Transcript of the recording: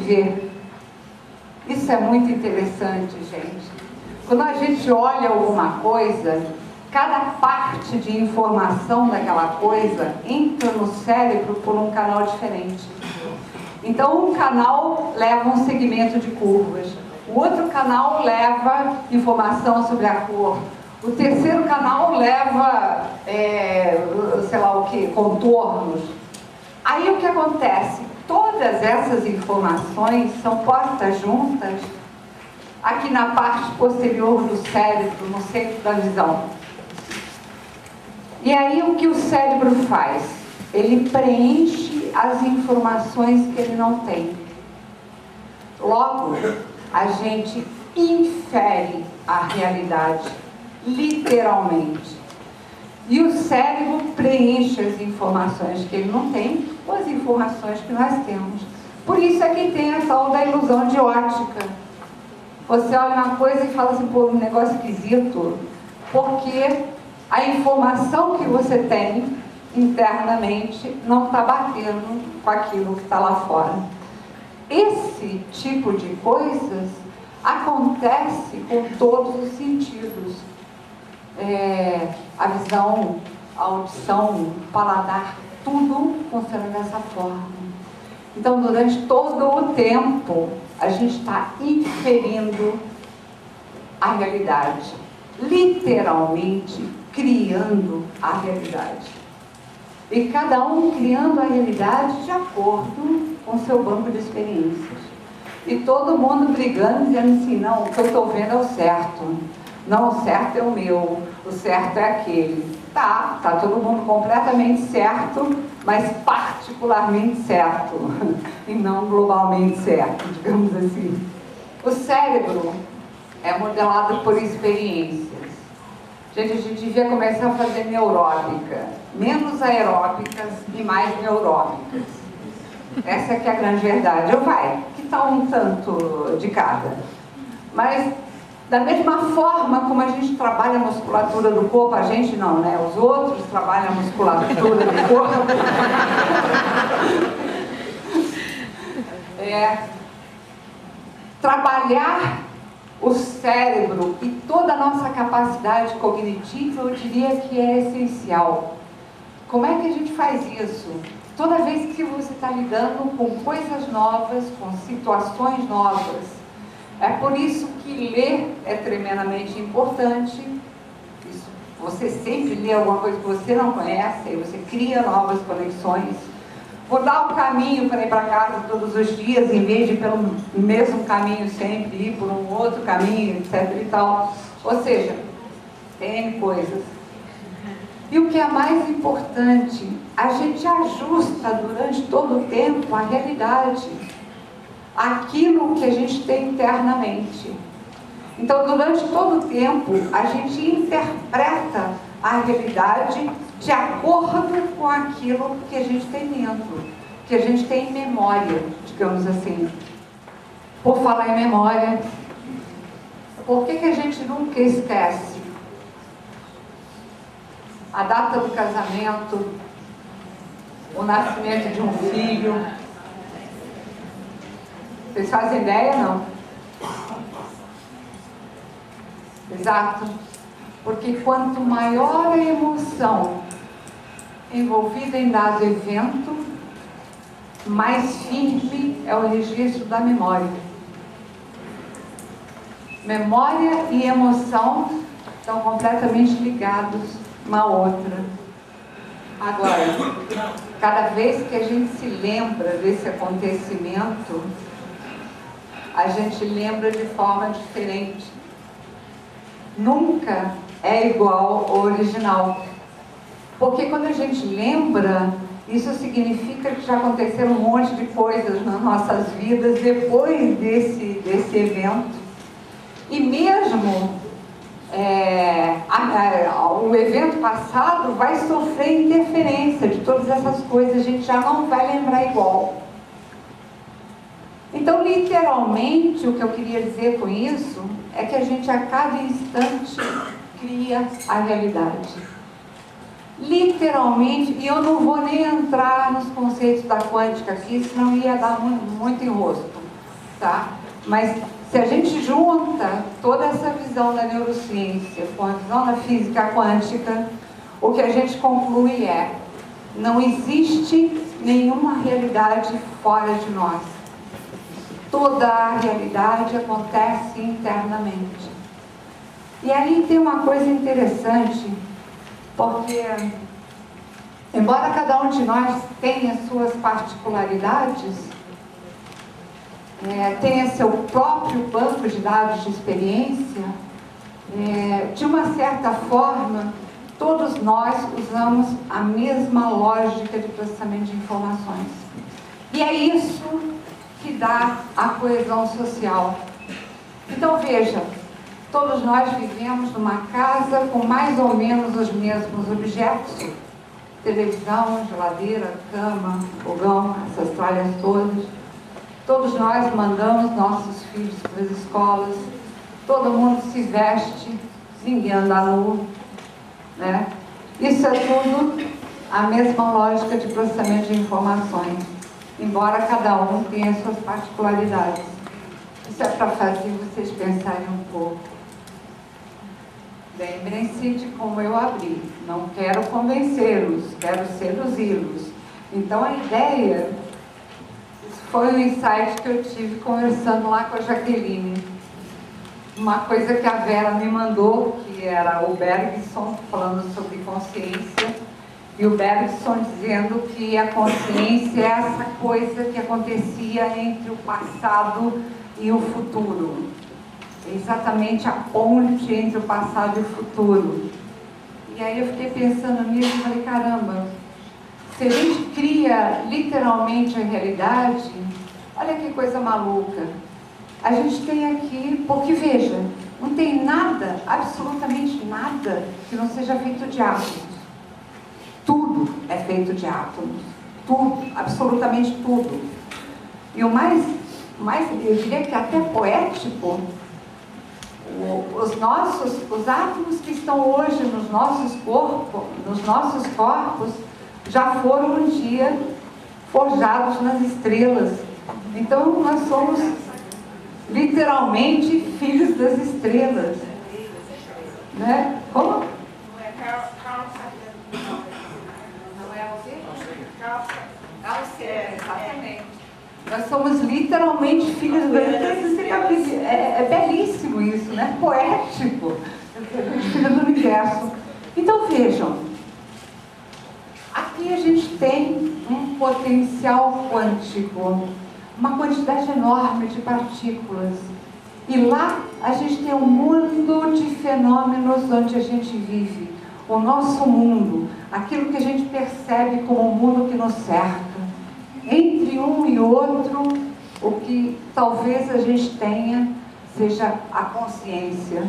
vê. Isso é muito interessante, gente. Quando a gente olha alguma coisa, cada parte de informação daquela coisa entra no cérebro por um canal diferente. Então, um canal leva um segmento de curvas, o outro canal leva informação sobre a cor, o terceiro canal leva, sei lá o que, contornos. Aí o que acontece? Todas essas informações são postas juntas aqui na parte posterior do cérebro, no centro da visão. E aí o que o cérebro faz? Ele preenche as informações que ele não tem. Logo, a gente infere a realidade, literalmente. E o cérebro preenche as informações que ele não tem com as informações que nós temos. Por isso é que tem a tal da ilusão de ótica. Você olha uma coisa e fala assim, pô, um negócio esquisito, porque a informação que você tem internamente não está batendo com aquilo que está lá fora. Esse tipo de coisas acontece com todos os sentidos. A visão, a audição, o paladar, tudo funciona dessa forma. Então, durante todo o tempo, a gente está inferindo a realidade, literalmente criando a realidade. E cada um criando a realidade de acordo com seu banco de experiências. E todo mundo brigando, dizendo assim, não, o que eu estou vendo é o certo. Não, o certo é o meu, o certo é aquele. Tá todo mundo completamente certo, mas particularmente certo, e não globalmente certo, digamos assim. O cérebro é modelado por experiências. Gente, a gente devia começar a fazer neuróbica, menos aeróbicas e mais neuróbicas. Essa é que é a grande verdade. Que tal um tanto de cada? Mas da mesma forma como a gente trabalha a musculatura do corpo, a gente não, né? Os outros trabalham a musculatura do corpo. Trabalhar o cérebro e toda a nossa capacidade cognitiva, eu diria que é essencial. Como é que a gente faz isso? Toda vez que você está lidando com coisas novas, com situações novas. É por isso que ler é tremendamente importante. Você sempre lê alguma coisa que você não conhece, e você cria novas conexões. Mudar o caminho para ir para casa todos os dias, em vez de ir pelo mesmo caminho sempre, ir por um outro caminho, etc. e tal. Ou seja, tem coisas. E o que é mais importante, a gente ajusta durante todo o tempo a realidade, aquilo que a gente tem internamente. Então, durante todo o tempo, a gente interpreta a realidade de acordo com aquilo que a gente tem dentro, que a gente tem em memória, digamos assim. Por falar em memória, por que a gente nunca esquece a data do casamento, o nascimento de um filho? Vocês fazem ideia, não? Exato. Porque quanto maior a emoção envolvida em dado evento, mais firme é o registro da memória. Memória e emoção estão completamente ligados uma à outra. Agora, cada vez que a gente se lembra desse acontecimento, a gente lembra de forma diferente. Nunca é igual ao original. Porque quando a gente lembra, isso significa que já aconteceram um monte de coisas nas nossas vidas depois desse evento. E mesmo o evento passado vai sofrer interferência de todas essas coisas, a gente já não vai lembrar igual. Então, literalmente, o que eu queria dizer com isso é que a gente a cada instante cria a realidade. Literalmente, e eu não vou nem entrar nos conceitos da quântica aqui, senão ia dar muito enrosco. tá? Mas se a gente junta toda essa visão da neurociência com a visão da física quântica, o que a gente conclui é: não existe nenhuma realidade fora de nós. Toda a realidade acontece internamente. E aí tem uma coisa interessante, porque, embora cada um de nós tenha suas particularidades, tenha seu próprio banco de dados de experiência, de uma certa forma, todos nós usamos a mesma lógica de processamento de informações. E é isso que dá a coesão social. Então veja, todos nós vivemos numa casa com mais ou menos os mesmos objetos: televisão, geladeira, cama, fogão, essas tralhas todas. Todos nós mandamos nossos filhos para as escolas, todo mundo se veste, ninguém anda nu, né? Isso é tudo a mesma lógica de processamento de informações, embora cada um tenha suas particularidades. Isso é para fazer vocês pensarem um pouco. Lembrem-se de como eu abri. Não quero convencê-los, quero seduzi-los. Então a ideia, isso foi um insight que eu tive conversando lá com a Jaqueline. Uma coisa que a Vera me mandou, que era o Bergson falando sobre consciência, e o Bergson dizendo que a consciência é essa coisa que acontecia entre o passado e o futuro. É exatamente a ponte entre o passado e o futuro. E aí eu fiquei pensando nisso e falei: caramba, se a gente cria literalmente a realidade, olha que coisa maluca. A gente tem aqui, porque veja, não tem nada, absolutamente nada, que não seja feito de átomos. Tudo é feito de átomos. Tudo, absolutamente tudo. E o mais eu diria que até poético, os átomos que estão hoje nos nossos corpos, já foram um dia forjados nas estrelas. Então nós somos literalmente filhos das estrelas, né? Como? Não é Carl Sagan. Não é o quê? Carl Sagan, exatamente. Nós somos literalmente filhos das estrelas. É belíssimo isso, né? Poético. Filhos do universo. Então vejam, aqui a gente tem um potencial quântico, uma quantidade enorme de partículas. E lá a gente tem um mundo de fenômenos onde a gente vive. O nosso mundo, aquilo que a gente percebe como o mundo que nos cerca. Entre um e outro, o que talvez a gente tenha seja a consciência.